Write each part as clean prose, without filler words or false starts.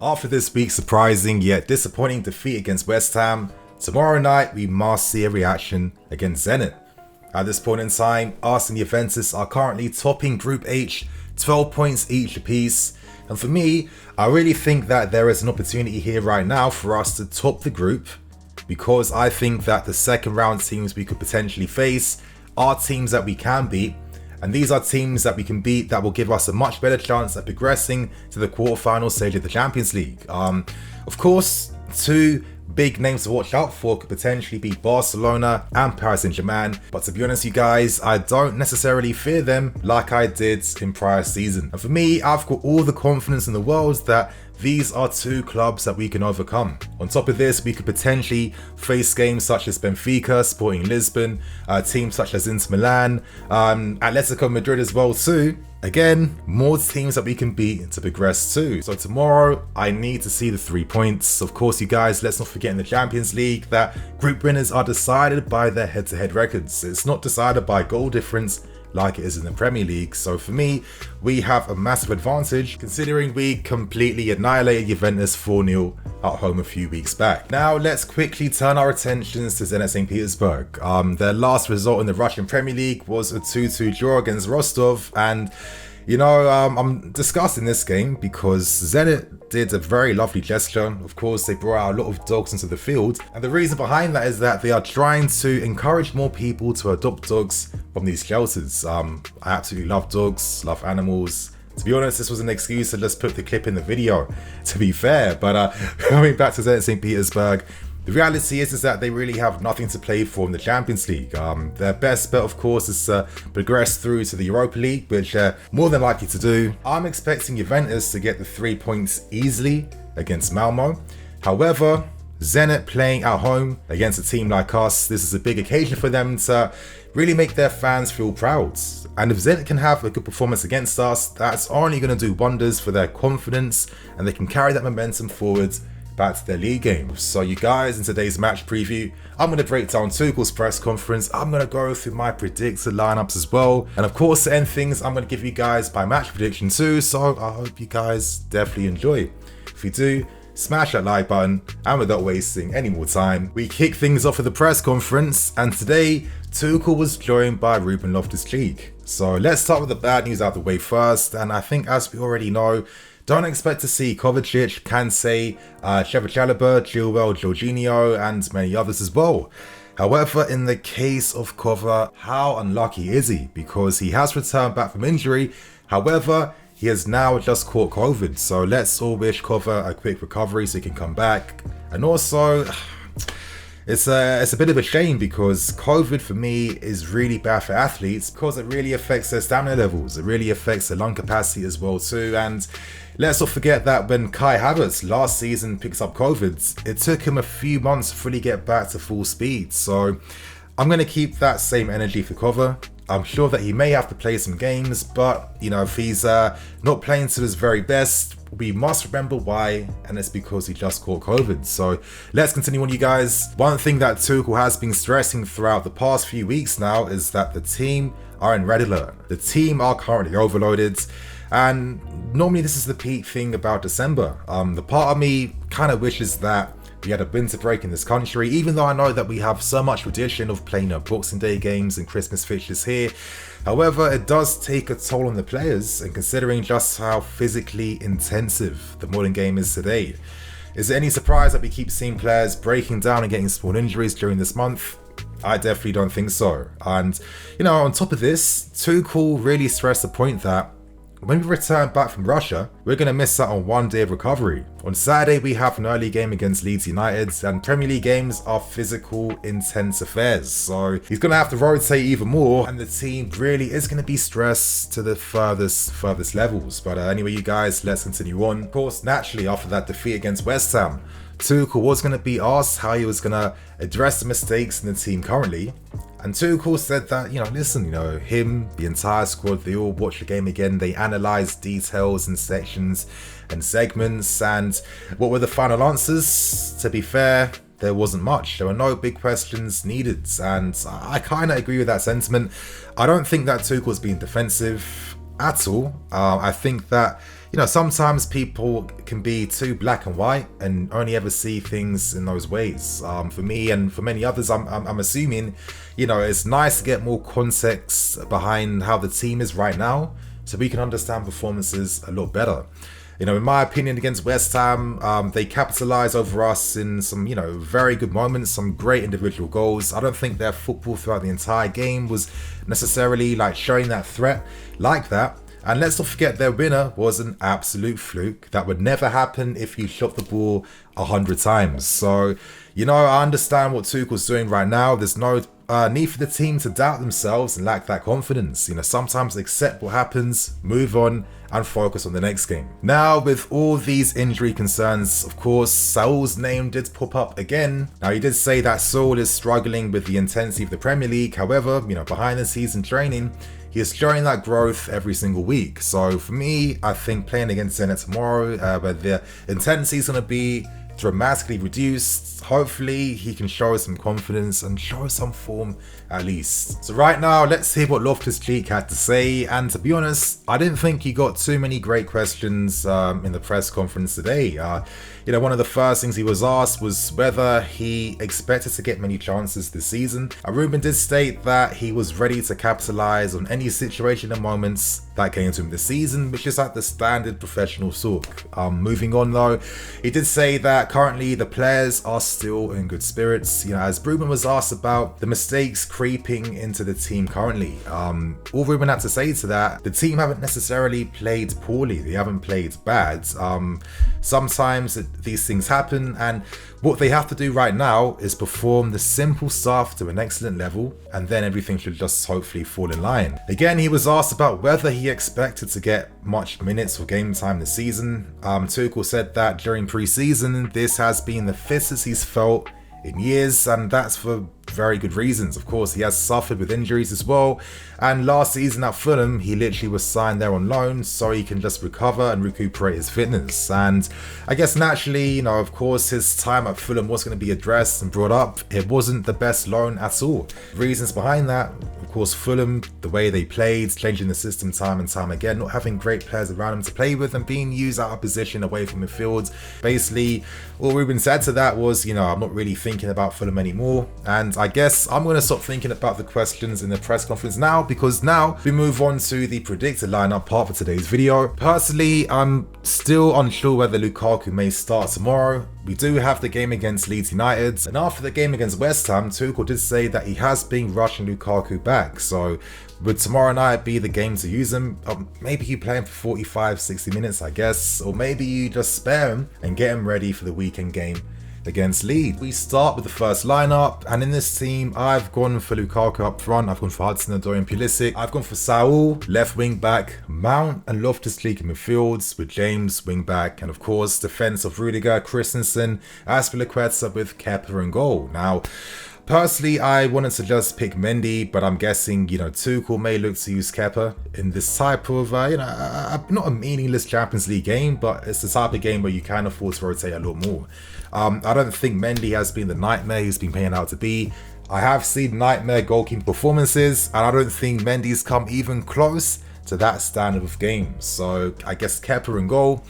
After this week's surprising yet disappointing defeat against West Ham, tomorrow night we must see a reaction against Zenit. At this point in time, us and Juventus are currently topping Group H, 12 points each apiece. And for me, I really think that there is an opportunity here right now for us to top the group, because I think that the second round teams we could potentially face are teams that we can beat. And these are teams that we can beat that will give us a much better chance at progressing to the quarterfinal stage of the Champions League. Of course, two big names to watch out for could potentially be Barcelona and Paris Saint-Germain. But to be honest, you guys, I don't necessarily fear them like I did in prior season. And for me, I've got all the confidence in the world that these are two clubs that we can overcome. On top of this, we could potentially face games such as Benfica, Sporting Lisbon, teams such as Inter Milan, Atletico Madrid as well too. Again, more teams that we can beat to progress too. So tomorrow, I need to see the 3 points. Of course, you guys, let's not forget in the Champions League that group winners are decided by their head-to-head records. It's not decided by goal difference like it is in the Premier League. So for me, we have a massive advantage considering we completely annihilated Juventus 4-0 at home a few weeks back. Now let's quickly turn our attentions to Zenit St. Petersburg. Their last result in the Russian Premier League was a 2-2 draw against Rostov, and you know, I'm discussing this game because Zenit did a very lovely gesture. Of course, they brought out a lot of dogs into the field. And the reason behind that is that they are trying to encourage more people to adopt dogs from these shelters. I absolutely love dogs, love animals. To be honest, this was an excuse to just put the clip in the video, to be fair. But coming back to Zenit St. Petersburg, the reality is that they really have nothing to play for in the Champions League. Their best bet, of course, is to progress through to the Europa League, which they're more than likely to do. I'm expecting Juventus to get the 3 points easily against Malmo. However, Zenit playing at home against a team like us, this is a big occasion for them to really make their fans feel proud. And if Zenit can have a good performance against us, that's only going to do wonders for their confidence, and they can carry that momentum forward back to their league games. So you guys, in today's match preview, I'm going to break down Tuchel's press conference. I'm going to go through my predicted lineups as well. And of course, to end things, I'm going to give you guys my match prediction too. So I hope you guys definitely enjoy. If you do, smash that like button. And without wasting any more time, we kick things off with the press conference. And today, Tuchel was joined by Ruben Loftus-Cheek. So let's start with the bad news out of the way first. And I think, as we already know, don't expect to see Kovacic, Kante, Chalobah, Chilwell, Jorginho, and many others as well. However, in the case of Kova, how unlucky is he? Because he has returned back from injury. However, he has now just caught COVID. So let's all wish Kova a quick recovery so he can come back. And also, it's a bit of a shame because COVID for me is really bad for athletes because it really affects their stamina levels. It really affects their lung capacity as well too. And let's not forget that when Kai Havertz last season picks up COVID, it took him a few months to fully get back to full speed. So I'm going to keep that same energy for Kova. I'm sure that he may have to play some games, but you know, if he's not playing to his very best, we must remember why, and it's because he just caught COVID. So let's continue on, you guys. One thing that Tuchel has been stressing throughout the past few weeks now is that the team are in red alert. The team are currently overloaded, and normally this is the peak thing about December. The part of me kind of wishes that we had a winter break in this country, even though I know that we have so much tradition of playing our Boxing Day games and Christmas fixtures here. However, it does take a toll on the players, and considering just how physically intensive the modern game is today, is it any surprise that we keep seeing players breaking down and getting small injuries during this month? I definitely don't think so. And you know, on top of this, Tuchel really stressed the point that when we return back from Russia, we're going to miss out on 1 day of recovery. On Saturday, we have an early game against Leeds United, and Premier League games are physical, intense affairs. So he's going to have to rotate even more, and the team really is going to be stressed to the furthest levels. But anyway, you guys, let's continue on. Of course, naturally, after that defeat against West Ham, Tuchel was going to be asked how he was going to address the mistakes in the team currently. And Tuchel said that, you know, listen, you know, him, the entire squad, they all watch the game again. They analyze details and sections and segments. And what were the final answers? To be fair, there wasn't much. There were no big questions needed. And I kind of agree with that sentiment. I don't think that Tuchel's being defensive at all. I think that sometimes people can be too black and white and only ever see things in those ways. For me and for many others, I'm assuming, it's nice to get more context behind how the team is right now so we can understand performances a lot better. In my opinion, against West Ham, they capitalised over us in some, very good moments, some great individual goals. I don't think their football throughout the entire game was necessarily showing that threat like that. And let's not forget their winner was an absolute fluke. That would never happen if you shot the ball 100 times. So, I understand what Tuchel's doing right now. There's no need for the team to doubt themselves and lack that confidence. Sometimes accept what happens, move on, and focus on the next game. Now, with all these injury concerns, of course, Saul's name did pop up again. Now, he did say that Saul is struggling with the intensity of the Premier League. However, behind the scenes in training, he is showing that growth every single week. So for me, I think playing against Zenit tomorrow, where the intensity is going to be dramatically reduced, hopefully he can show us some confidence and show us some form at least. So right now, let's hear what Loftus-Cheek had to say. And to be honest, I didn't think he got too many great questions in the press conference today. One of the first things he was asked was whether he expected to get many chances this season. Ruben did state that he was ready to capitalize on any situation and moments that came to him this season, which is like the standard professional talk. Moving on though, he did say that currently the players are still in good spirits. As Ruben was asked about the mistakes creeping into the team currently, all Ruben had to say to that, the team haven't necessarily played poorly, they haven't played bad. Sometimes these things happen, and what they have to do right now is perform the simple stuff to an excellent level, and then everything should just hopefully fall in line. Again, he was asked about whether he expected to get much minutes or game time this season. Tuchel said that during pre-season, this has been the fittest he's felt in years, and that's for very good reasons. Of course, he has suffered with injuries as well, and last season at Fulham he literally was signed there on loan so he can just recover and recuperate his fitness. And I guess naturally, of course, his time at Fulham was going to be addressed and brought up. It wasn't the best loan at all. Reasons behind that, of course, Fulham, the way they played, changing the system time and time again, not having great players around him to play with and being used out of position away from midfield. Basically, all Ruben said to that was, I'm not really thinking about Fulham anymore, and I guess I'm going to stop thinking about the questions in the press conference now, because now we move on to the predicted lineup part for today's video. Personally, I'm still unsure whether Lukaku may start tomorrow. We do have the game against Leeds United, and after the game against West Ham, Tuchel did say that he has been rushing Lukaku back. So would tomorrow night be the game to use him? Maybe you play him for 45-60 minutes, I guess, or maybe you just spare him and get him ready for the weekend game against Leeds. We start with the first lineup, and in this team, I've gone for Lukaku up front, I've gone for Hudson-Odoi and Pulisic, I've gone for Saul, left wing back, Mount and Loftus-Cheek in midfields with James wing back, and of course defense of Rudiger, Christensen, Azpilicueta with Kepa in goal. Now, personally, I wanted to just pick Mendy, but I'm guessing, Tuchel may look to use Kepa in this type of, not a meaningless Champions League game, but it's the type of game where you can afford to rotate a lot more. I don't think Mendy has been the nightmare he's been paying out to be. I have seen nightmare goalkeeping performances, and I don't think Mendy's come even close to that standard of game. So I guess Kepa in goal.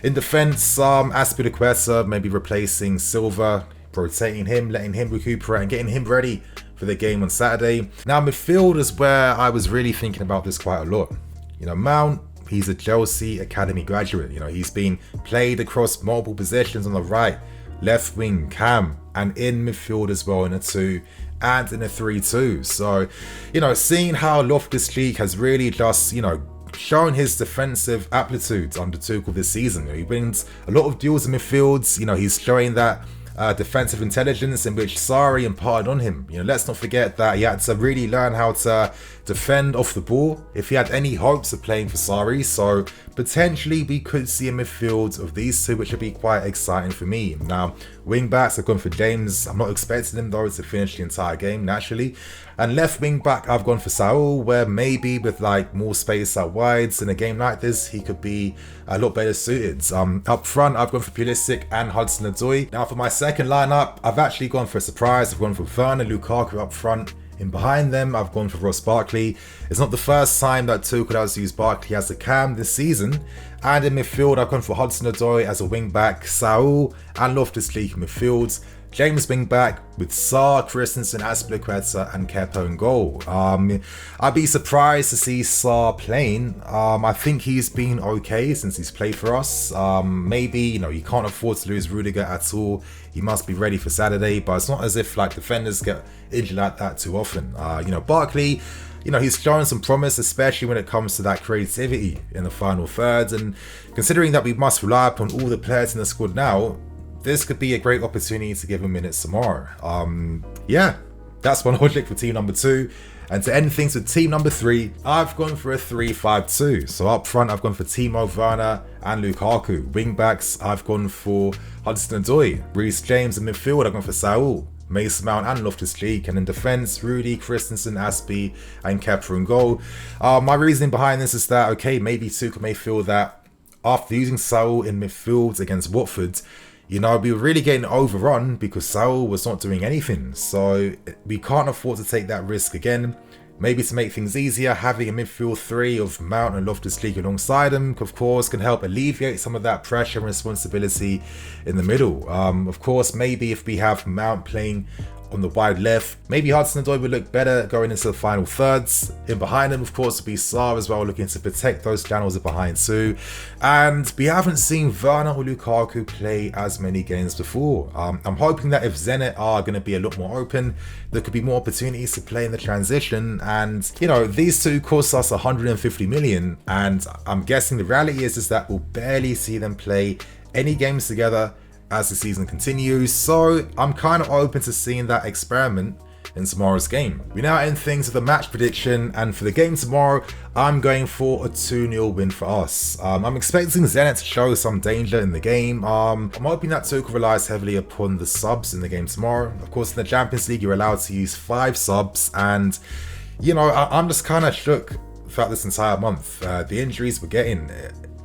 In defense, Azpilicueta maybe replacing Silva, rotating him, letting him recuperate and getting him ready for the game on Saturday. Now, midfield is where I was really thinking about this quite a lot. Mount, he's a Chelsea Academy graduate. He's been played across multiple positions on the right, left wing, cam, and in midfield as well in a 2 and in a 3-2. So, seeing how Loftus-Cheek has really just, shown his defensive aptitude under Tuchel this season. He wins a lot of duels in midfields. He's showing that defensive intelligence in which Sarri imparted on him. Let's not forget that he had to really learn how to defend off the ball if he had any hopes of playing for Sarri. So potentially we could see a midfield of these two, which would be quite exciting for me. Now, wing backs, I've gone for James. I'm not expecting him though to finish the entire game naturally. And left wing back, I've gone for Saul, where maybe with more space out wide in a game like this, he could be a lot better suited. Up front, I've gone for Pulisic and Hudson-Odoi. Now for my second lineup, I've actually gone for a surprise. I've gone for Werner, Lukaku up front. In behind them, I've gone for Ross Barkley. It's not the first time that Tuchel has used Barkley as a cam this season, And in midfield, I've gone for Hudson-Odoi as a wing-back, Saul and Loftus-Cheek in midfield, James wing-back with Sarr, Christensen, Azpilicueta and Kepa in goal. I'd be surprised to see Sarr playing. I think he's been okay since he's played for us. Maybe, you can't afford to lose Rudiger at all. He must be ready for Saturday, but it's not as if like defenders get injured like that too often. Barkley, he's showing some promise, especially when it comes to that creativity in the final third. And considering that we must rely upon all the players in the squad now, this could be a great opportunity to give him minutes tomorrow. Yeah, that's my logic for team number 2. And to end things with team number 3, I've gone for a 3-5-2. So up front, I've gone for Timo Werner and Lukaku. Wing backs, I've gone for Hudson-Odoi. Reece James in midfield, I've gone for Saul, Mason Mount and Loftus-Cheek, and in defence, Rudy, Christensen, Aspie and Kepa in goal. My reasoning behind this is that, okay, maybe Tuchel may feel that after using Saul in midfield against Watford, we were really getting overrun because Saul was not doing anything. So we can't afford to take that risk again. Maybe to make things easier, having a midfield 3 of Mount and Loftus-Cheek alongside him, of course, can help alleviate some of that pressure and responsibility in the middle. Of course, maybe if we have Mount playing on the wide left, maybe Hudson-Odoi would look better going into the final thirds. In behind him, of course, would be Sarr as well, looking to protect those channels behind too. And we haven't seen Werner or Lukaku play as many games before. I'm hoping that if Zenit are going to be a lot more open, there could be more opportunities to play in the transition. And, these two cost us 150 million. And I'm guessing the reality is that we'll barely see them play any games together as the season continues, so I'm kind of open to seeing that experiment in tomorrow's game. We now end things with a match prediction, and for the game tomorrow, I'm going for a 2-0 win for us. I'm expecting Zenit to show some danger in the game. I'm hoping that Tuchel relies heavily upon the subs in the game tomorrow. Of course, in the Champions League, you're allowed to use 5 subs, and I'm just kind of shook throughout this entire month. The injuries we're getting,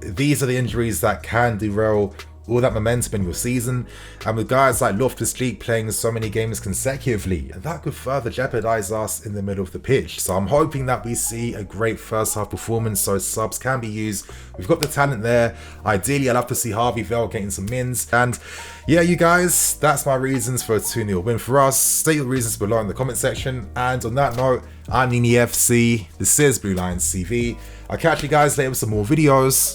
these are the injuries that can derail all that momentum in your season, and with guys like Loftus-Cheek playing so many games consecutively, that could further jeopardize us in the middle of the pitch. So I'm hoping that we see a great first half performance so subs can be used. We've got the talent there. Ideally, I'd love to see Harvey Vale getting some mins. And yeah, you guys, that's my reasons for a 2-0 win for us. State your reasons below in the comment section. And on that note, I'm Nini FC. This is Blue Lions TV. I'll catch you guys later with some more videos.